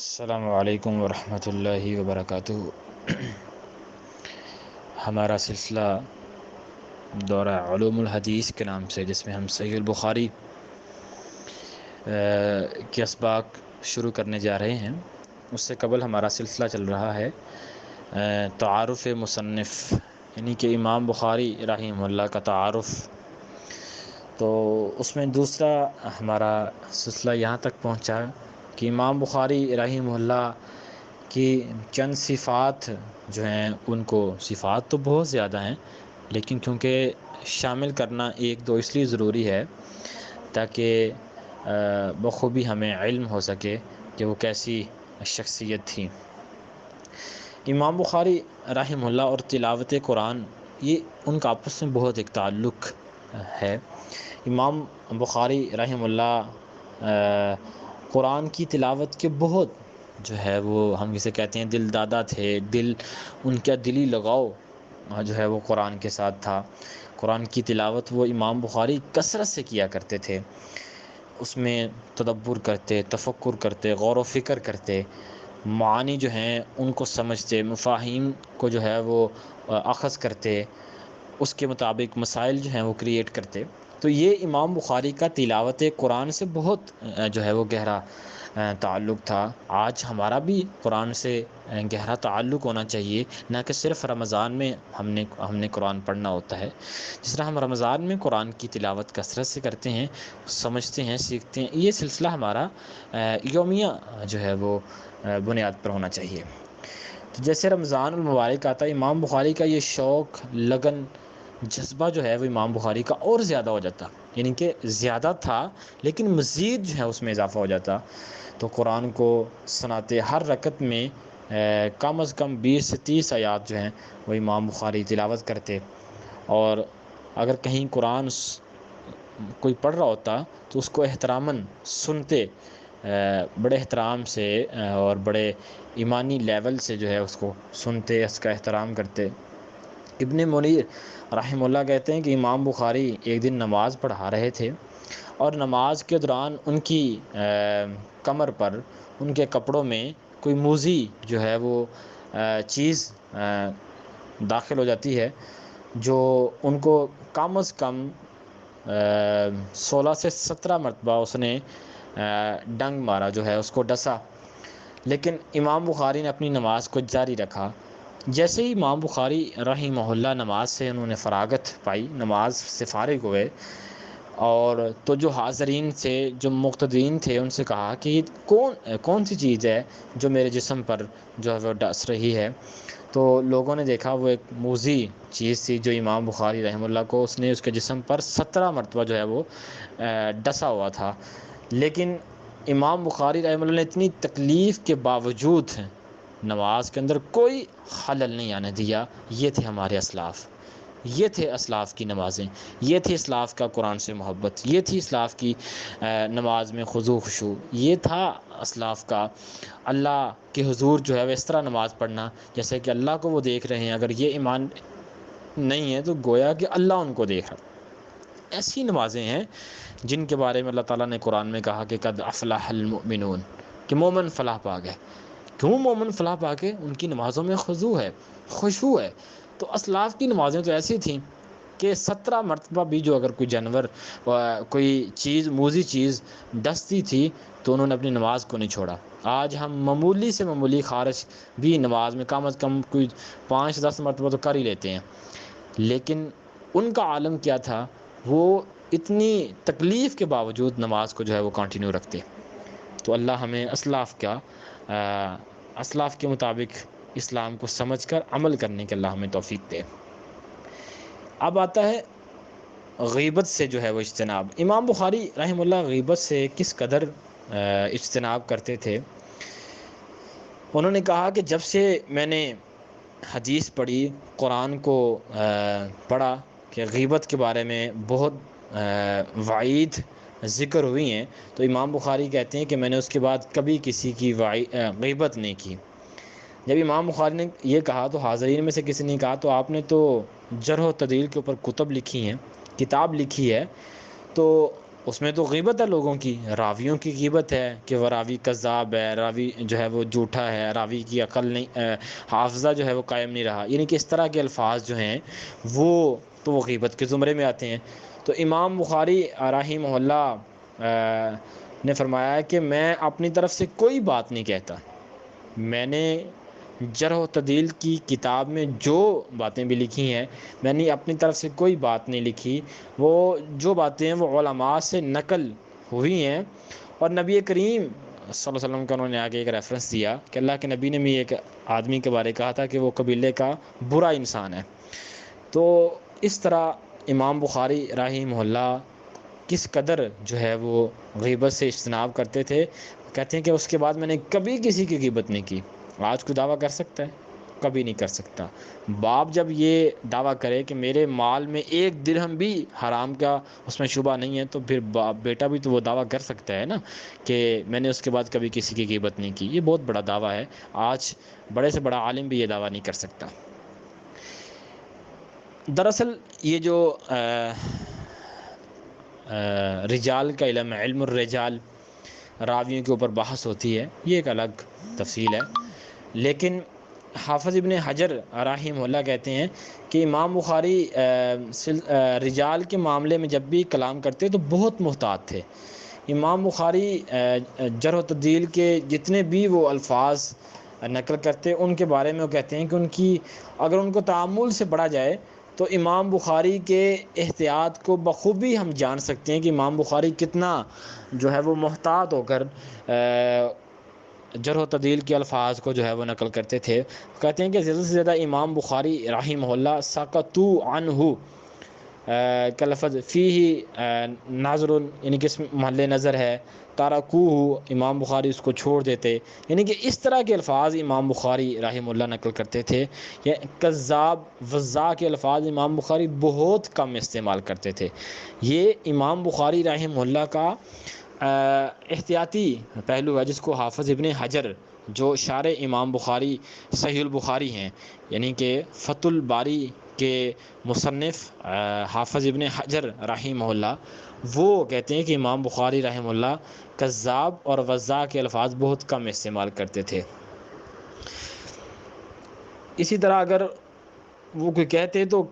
السلام علیکم ورحمۃ اللہ وبرکاتہ۔ ہمارا سلسلہ دورہ علوم الحدیث کے نام سے، جس میں ہم صحیح البخاری کے اسباق شروع کرنے جا رہے ہیں، اس سے قبل ہمارا سلسلہ چل رہا ہے تعارف مصنف، یعنی کہ امام بخاری رحمہ اللہ کا تعارف۔ تو اس میں دوسرا ہمارا سلسلہ یہاں تک پہنچا کہ امام بخاری رحمہ اللہ کی چند صفات جو ہیں، ان کو صفات تو بہت زیادہ ہیں، لیکن کیونکہ شامل کرنا ایک دو اس لیے ضروری ہے تاکہ بخوبی ہمیں علم ہو سکے کہ وہ کیسی شخصیت تھی۔ امام بخاری رحمہ اللہ اور تلاوت قرآن، یہ ان کا آپس میں بہت ایک تعلق ہے۔ امام بخاری رحمہ اللہ قرآن کی تلاوت کے بہت جو ہے وہ ہم اسے کہتے ہیں دل دادا تھے، ان کا دلی لگاؤ جو ہے وہ قرآن کے ساتھ تھا۔ قرآن کی تلاوت وہ امام بخاری کثرت سے کیا کرتے تھے، اس میں تدبر کرتے، تفکر کرتے، غور و فکر کرتے، معانی جو ہیں ان کو سمجھتے، مفاہیم کو جو ہے وہ اخذ کرتے، اس کے مطابق مسائل جو ہیں وہ کریٹ کرتے۔ تو یہ امام بخاری کا تلاوت قرآن سے بہت جو ہے وہ گہرا تعلق تھا۔ آج ہمارا بھی قرآن سے گہرا تعلق ہونا چاہیے، نہ کہ صرف رمضان میں ہم نے قرآن پڑھنا ہوتا ہے۔ جس طرح ہم رمضان میں قرآن کی تلاوت کثرت سے کرتے ہیں، سمجھتے ہیں، سیکھتے ہیں، یہ سلسلہ ہمارا یومیہ جو ہے وہ بنیاد پر ہونا چاہیے۔ تو جیسے رمضان المبارک آتا ہے، امام بخاری کا یہ شوق، لگن، جذبہ جو ہے وہ امام بخاری کا اور زیادہ ہو جاتا، یعنی کہ زیادہ تھا لیکن مزید جو ہے اس میں اضافہ ہو جاتا۔ تو قرآن کو سناتے، ہر رکعت میں کم از کم 20 سے 30 آیات جو ہیں وہ امام بخاری تلاوت کرتے، اور اگر کہیں قرآن کوئی پڑھ رہا ہوتا تو اس کو احتراماً سنتے، بڑے احترام سے اور بڑے ایمانی لیول سے جو ہے اس کو سنتے، اس کا احترام کرتے۔ ابن منیر رحمہ اللہ کہتے ہیں کہ امام بخاری ایک دن نماز پڑھا رہے تھے، اور نماز کے دوران ان کی کمر پر، ان کے کپڑوں میں کوئی موذی جو ہے وہ چیز داخل ہو جاتی ہے، جو ان کو کم از کم 16 سے 17 مرتبہ اس نے ڈنگ مارا، جو ہے اس کو ڈسا، لیکن امام بخاری نے اپنی نماز کو جاری رکھا۔ جیسے ہی امام بخاری رحمہ اللہ نماز سے انہوں نے فراغت پائی، نماز سے فارغ ہوئے، اور تو جو حاضرین سے، جو مقتدین تھے، ان سے کہا کہ یہ کون سی چیز ہے جو میرے جسم پر جو ہے وہ ڈس رہی ہے؟ تو لوگوں نے دیکھا وہ ایک موذی چیز تھی جو امام بخاری رحمہ اللہ کو، اس نے اس کے جسم پر 17 مرتبہ جو ہے وہ ڈسا ہوا تھا۔ لیکن امام بخاری رحمہ اللہ نے اتنی تکلیف کے باوجود نماز کے اندر کوئی خلل نہیں آنے دیا۔ یہ تھے ہمارے اسلاف، یہ تھے اسلاف کی نمازیں، یہ تھی اسلاف کا قرآن سے محبت، یہ تھی اسلاف کی نماز میں خضوع خشوع، یہ تھا اسلاف کا اللہ کے حضور جو ہے وہ اس طرح نماز پڑھنا جیسے کہ اللہ کو وہ دیکھ رہے ہیں۔ اگر یہ ایمان نہیں ہے تو گویا کہ اللہ ان کو دیکھ رہا۔ ایسی نمازیں ہیں جن کے بارے میں اللہ تعالیٰ نے قرآن میں کہا کہ قد افلح المؤمنون، کہ مومن فلاح پا گئے۔ کیوں مومن فلاح پا کے؟ ان کی نمازوں میں خضوع ہے، خشوع ہے۔ تو اسلاف کی نمازیں تو ایسی تھیں کہ 17 مرتبہ بھی جو اگر کوئی جانور، کوئی چیز، موذی چیز ڈستی تھی تو انہوں نے اپنی نماز کو نہیں چھوڑا۔ آج ہم معمولی سے معمولی خارش بھی نماز میں کم از کم کوئی 5-10 مرتبہ تو کر ہی لیتے ہیں، لیکن ان کا عالم کیا تھا؟ وہ اتنی تکلیف کے باوجود نماز کو جو ہے وہ کنٹینیو رکھتے۔ تو اللہ ہمیں اسلاف کے مطابق اسلام کو سمجھ کر عمل کرنے کے اللہ ہمیں توفیق دے۔ اب آتا ہے غیبت سے جو ہے وہ اجتناب۔ امام بخاری رحمہ اللہ غیبت سے کس قدر اجتناب کرتے تھے؟ انہوں نے کہا کہ جب سے میں نے حدیث پڑھی، قرآن کو پڑھا کہ غیبت کے بارے میں بہت وعید ذکر ہوئی ہیں، تو امام بخاری کہتے ہیں کہ میں نے اس کے بعد کبھی کسی کی غیبت نہیں کی۔ جب امام بخاری نے یہ کہا تو حاضرین میں سے کسی نے کہا تو آپ نے تو جرح و تعدیل کے اوپر کتاب لکھی ہے، تو اس میں تو غیبت ہے لوگوں کی، راویوں کی غیبت ہے کہ وہ راوی کذاب ہے، راوی جو ہے وہ جھوٹا ہے، راوی کی عقل نہیں، حافظہ جو ہے وہ قائم نہیں رہا، یعنی کہ اس طرح کے الفاظ جو ہیں وہ تو وہ غیبت کے زمرے میں آتے ہیں۔ تو امام بخاری رحمہ اللہ نے فرمایا ہے کہ میں اپنی طرف سے کوئی بات نہیں کہتا، میں نے جرح و تعدیل کی کتاب میں جو باتیں بھی لکھی ہیں میں نے اپنی طرف سے کوئی بات نہیں لکھی، وہ جو باتیں ہیں وہ علماء سے نقل ہوئی ہیں۔ اور نبی کریم صلی اللہ علیہ وسلم کا انہوں نے آگے ایک ریفرنس دیا کہ اللہ کے نبی نے بھی ایک آدمی کے بارے کہا تھا کہ وہ قبیلے کا برا انسان ہے۔ تو اس طرح امام بخاری رحمہ اللہ کس قدر جو ہے وہ غیبت سے اجتناب کرتے تھے، کہتے ہیں کہ اس کے بعد میں نے کبھی کسی کی غیبت نہیں کی۔ آج کوئی دعویٰ کر سکتا ہے؟ کبھی نہیں کر سکتا۔ باپ جب یہ دعویٰ کرے کہ میرے مال میں ایک درہم بھی حرام کا اس میں شبہ نہیں ہے، تو پھر بیٹا بھی تو وہ دعویٰ کر سکتا ہے نا کہ میں نے اس کے بعد کبھی کسی کی غیبت نہیں کی۔ یہ بہت بڑا دعویٰ ہے، آج بڑے سے بڑا عالم بھی یہ دعویٰ نہیں کر سکتا۔ دراصل یہ جو رجال کا علم ہے، علم الرجال، راویوں کے اوپر بحث ہوتی ہے، یہ ایک الگ تفصیل ہے۔ لیکن حافظ ابن حجر رحمہ اللہ کہتے ہیں کہ امام بخاری رجال کے معاملے میں جب بھی کلام کرتے تو بہت محتاط تھے۔ امام بخاری جرح و تعدیل کے جتنے بھی وہ الفاظ نقل کرتے ان کے بارے میں وہ کہتے ہیں کہ ان کی اگر ان کو تعامل سے پڑھا جائے تو امام بخاری کے احتیاط کو بخوبی ہم جان سکتے ہیں کہ امام بخاری کتنا جو ہے وہ محتاط ہو کر جرح و تعدیل کے الفاظ کو جو ہے وہ نقل کرتے تھے۔ کہتے ہیں کہ زیادہ سے زیادہ امام بخاری رحمہ اللہ سقطوا عنہ کا لفظ فیہ ناظر، یعنی کہ اس میں محل نظر ہے، تارکوہ، امام بخاری اس کو چھوڑ دیتے، یعنی کہ اس طرح کے الفاظ امام بخاری رحمہ اللہ نقل کرتے تھے۔ یا کذاب، وضاع کے الفاظ امام بخاری بہت کم استعمال کرتے تھے۔ یہ امام بخاری رحمہ اللہ کا احتیاطی پہلو ہے جس کو حافظ ابن حجر جو شارح امام بخاری صحیح البخاری ہیں، یعنی کہ فتح الباری کے مصنف حافظ ابن حجر رحمہ اللہ، وہ کہتے ہیں کہ امام بخاری رحمہ اللہ کذاب اور وضاع کے الفاظ بہت کم استعمال کرتے تھے۔ اسی طرح اگر وہ کوئی کہتے تو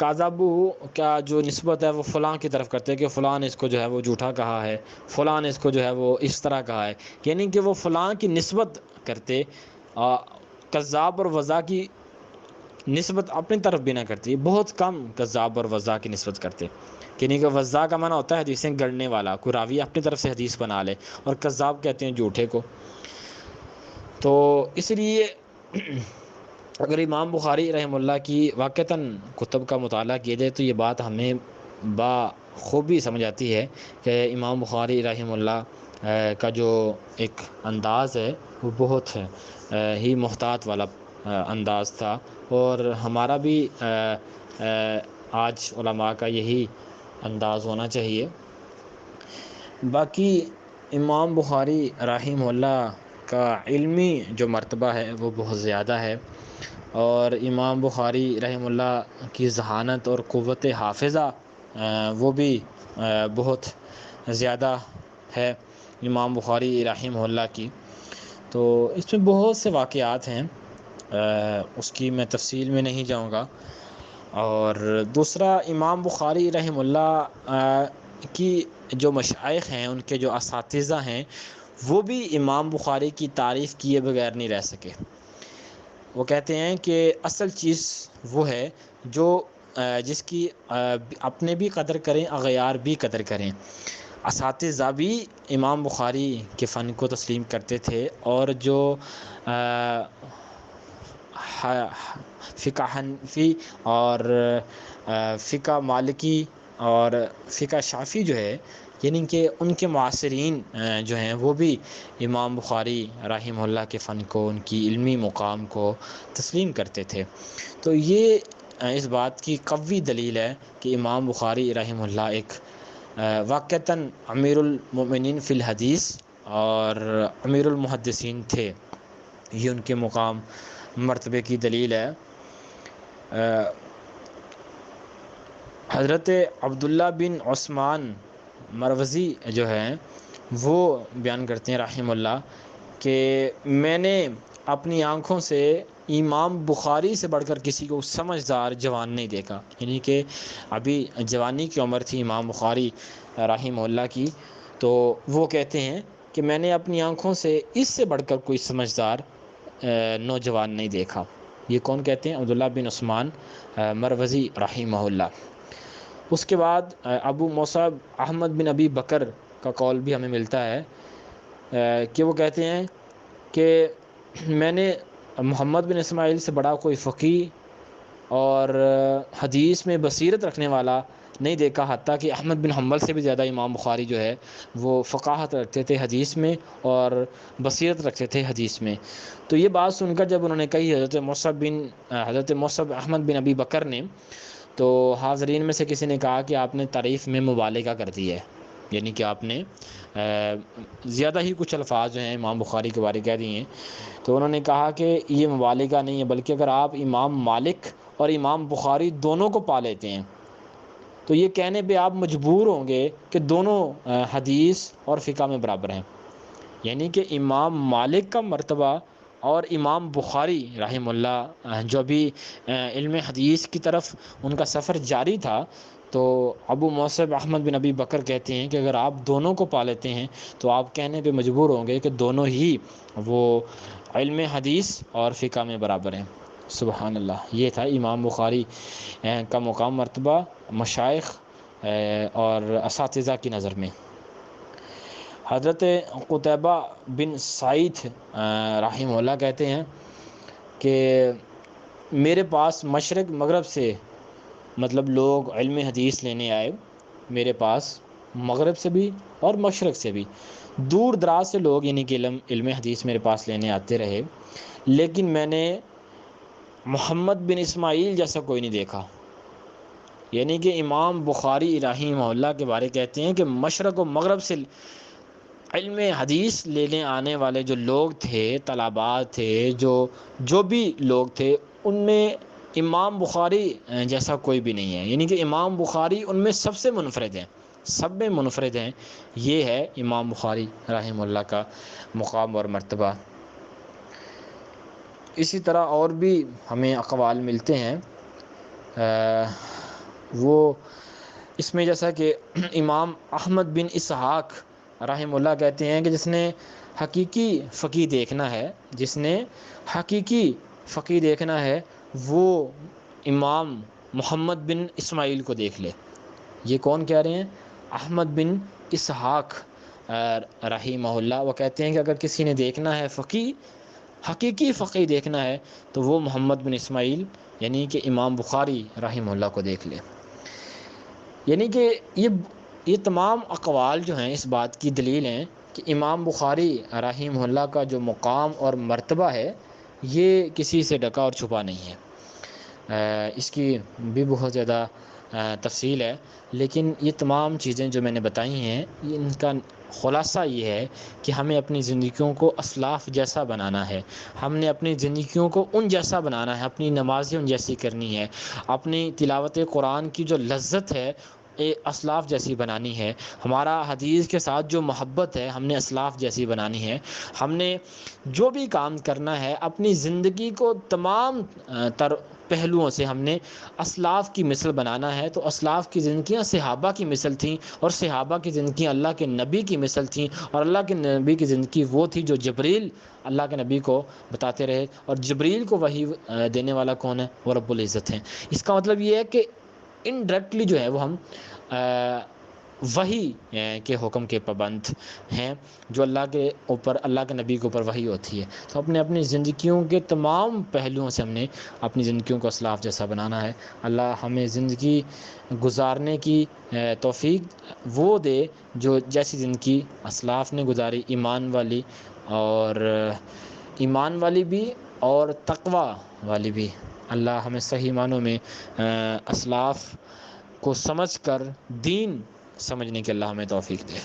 کاذبو کا جو نسبت ہے وہ فلاں کی طرف کرتے کہ فلاں نے اس کو جو ہے وہ جھوٹا کہا ہے، فلاں نے اس کو جو ہے وہ اس طرح کہا ہے، یعنی کہ وہ فلاں کی نسبت کرتے، کذاب اور وضاع کی نسبت اپنی طرف بھی نہ کرتی، بہت کم کذاب اور وضاع کی نسبت کرتے۔ یعنی کہ وضاع کا معنی ہوتا ہے حدیثیں گڑنے والا، کوئی راوی اپنی طرف سے حدیث بنا لے، اور کذاب کہتے ہیں جھوٹے کو۔ تو اس لیے اگر امام بخاری رحمہ اللہ کی واقعتاً کتب کا مطالعہ کیے جائے تو یہ بات ہمیں خوبی سمجھ آتی ہے کہ امام بخاری رحمہ اللہ کا جو ایک انداز ہے وہ بہت ہی محتاط والا انداز تھا، اور ہمارا بھی آج علماء کا یہی انداز ہونا چاہیے۔ باقی امام بخاری رحمہ اللہ کا علمی جو مرتبہ ہے وہ بہت زیادہ ہے، اور امام بخاری رحمہ اللہ کی ذہانت اور قوت حافظہ وہ بھی بہت زیادہ ہے امام بخاری رحمہ اللہ کی۔ تو اس میں بہت سے واقعات ہیں، اس کی میں تفصیل میں نہیں جاؤں گا۔ اور دوسرا، امام بخاری رحمہ اللہ کی جو مشائخ ہیں، ان کے جو اساتذہ ہیں، وہ بھی امام بخاری کی تعریف کیے بغیر نہیں رہ سکے۔ وہ کہتے ہیں کہ اصل چیز وہ ہے جو جس کی اپنے بھی قدر کریں، اغیار بھی قدر کریں۔ اساتذہ بھی امام بخاری کے فن کو تسلیم کرتے تھے، اور جو فقہ حنفی اور فقہ مالکی اور فقہ شافعی جو ہے، یعنی کہ ان کے معاصرین جو ہیں وہ بھی امام بخاری رحمہ اللہ کے فن کو، ان کی علمی مقام کو تسلیم کرتے تھے۔ تو یہ اس بات کی قوی دلیل ہے کہ امام بخاری رحمہ اللہ ایک واقعتاً امیر المؤمنین فی الحدیث اور امیر المحدثین تھے۔ یہ ان کے مقام مرتبے کی دلیل ہے۔ حضرت عبداللہ بن عثمان مروزی جو ہیں وہ بیان کرتے ہیں رحمہ اللہ کہ میں نے اپنی آنکھوں سے امام بخاری سے بڑھ کر کسی کو سمجھدار جوان نہیں دیکھا، یعنی کہ ابھی جوانی کی عمر تھی امام بخاری رحمہ اللہ کی، تو وہ کہتے ہیں کہ میں نے اپنی آنکھوں سے اس سے بڑھ کر کوئی سمجھدار نوجوان نہیں دیکھا۔ یہ کون کہتے ہیں؟ عبداللہ بن عثمان مروزی رحمہ اللہ۔ اس کے بعد ابو مصعب احمد بن ابی بکر کا قول بھی ہمیں ملتا ہے کہ وہ کہتے ہیں کہ میں نے محمد بن اسماعیل سے بڑا کوئی فقیہ اور حدیث میں بصیرت رکھنے والا نہیں دیکھا، حتیٰ کہ احمد بن حنبل سے بھی زیادہ امام بخاری جو ہے وہ فقاہت رکھتے تھے حدیث میں اور بصیرت رکھتے تھے حدیث میں۔ تو یہ بات سن کر جب انہوں نے کہی حضرت مصعب احمد بن ابی بکر نے، تو حاضرین میں سے کسی نے کہا کہ آپ نے تعریف میں مبالغہ کر دی ہے، یعنی کہ آپ نے زیادہ ہی کچھ الفاظ جو ہیں امام بخاری کے بارے کہہ دیے ہیں۔ تو انہوں نے کہا کہ یہ مبالغہ نہیں ہے، بلکہ اگر آپ امام مالک اور امام بخاری دونوں کو پا لیتے ہیں تو یہ کہنے پہ آپ مجبور ہوں گے کہ دونوں حدیث اور فقہ میں برابر ہیں، یعنی کہ امام مالک کا مرتبہ اور امام بخاری رحمہ اللہ جو بھی علم حدیث کی طرف ان کا سفر جاری تھا، تو ابو مصعب احمد بن ابی بکر کہتے ہیں کہ اگر آپ دونوں کو پا لیتے ہیں تو آپ کہنے پہ مجبور ہوں گے کہ دونوں ہی وہ علم حدیث اور فقہ میں برابر ہیں۔ سبحان اللہ، یہ تھا امام بخاری کا مقام مرتبہ مشائخ اور اساتذہ کی نظر میں۔ حضرت قتیبہ بن سعید رحمہ اللہ کہتے ہیں کہ میرے پاس مشرق مغرب سے مطلب لوگ علم حدیث لینے آئے، میرے پاس مغرب سے بھی اور مشرق سے بھی دور دراز سے لوگ یعنی کہ علم حدیث میرے پاس لینے آتے رہے، لیکن میں نے محمد بن اسماعیل جیسا کوئی نہیں دیکھا۔ یعنی کہ امام بخاری رحمہ اللہ کے بارے کہتے ہیں کہ مشرق و مغرب سے علم حدیث لینے آنے والے جو لوگ تھے، طلباء تھے، جو بھی لوگ تھے، ان میں امام بخاری جیسا کوئی بھی نہیں ہے، یعنی کہ امام بخاری ان میں سب سے منفرد ہیں، سب میں منفرد ہیں۔ یہ ہے امام بخاری رحمہ اللہ کا مقام اور مرتبہ۔ اسی طرح اور بھی ہمیں اقوال ملتے ہیں، وہ اس میں جیسا کہ امام احمد بن اسحاق رحمہ اللہ کہتے ہیں کہ جس نے حقیقی فقیہ دیکھنا ہے، جس نے حقیقی فقیہ دیکھنا ہے وہ امام محمد بن اسماعیل کو دیکھ لے۔ یہ کون کہہ رہے ہیں؟ احمد بن اسحاق رحمہ اللہ۔ وہ کہتے ہیں کہ اگر کسی نے دیکھنا ہے فقیہ، حقیقی فقیہ دیکھنا ہے، تو وہ محمد بن اسماعیل یعنی کہ امام بخاری رحمہ اللہ کو دیکھ لے۔ یعنی کہ یہ تمام اقوال جو ہیں اس بات کی دلیل ہیں کہ امام بخاری رحمہ اللہ کا جو مقام اور مرتبہ ہے یہ کسی سے ڈھکا اور چھپا نہیں ہے۔ اس کی بھی بہت زیادہ تفصیل ہے، لیکن یہ تمام چیزیں جو میں نے بتائی ہیں ان کا خلاصہ یہ ہے کہ ہمیں اپنی زندگیوں کو اسلاف جیسا بنانا ہے، ہم نے اپنی زندگیوں کو ان جیسا بنانا ہے، اپنی نمازیں ان جیسی کرنی ہے، اپنی تلاوت قرآن کی جو لذت ہے اسلاف جیسی بنانی ہے، ہمارا حدیث کے ساتھ جو محبت ہے ہم نے اسلاف جیسی بنانی ہے۔ ہم نے جو بھی کام کرنا ہے اپنی زندگی کو تمام تر پہلوؤں سے ہم نے اسلاف کی مثل بنانا ہے۔ تو اسلاف کی زندگیاں صحابہ کی مثل تھیں، اور صحابہ کی زندگیاں اللہ کے نبی کی مثل تھیں، اور اللہ کے نبی کی زندگی وہ تھی جو جبریل اللہ کے نبی کو بتاتے رہے، اور جبریل کو وحی دینے والا کون ہے؟ وہ رب العزت ہیں۔ اس کا مطلب یہ ہے کہ انڈائریکٹلی جو ہے وہ ہم وحی کے حکم کے پابند ہیں، جو اللہ کے اوپر، اللہ کے نبی کے اوپر وحی ہوتی ہے۔ تو اپنی زندگیوں کے تمام پہلوؤں سے ہم نے اپنی زندگیوں کو اسلاف جیسا بنانا ہے۔ اللہ ہمیں زندگی گزارنے کی توفیق وہ دے جو جیسی زندگی اسلاف نے گزاری، ایمان والی بھی اور تقوی والی بھی۔ اللہ ہمیں صحیح معنوں میں اسلاف کو سمجھ کر دین سمجھنے کے اللہ ہمیں توفیق دے۔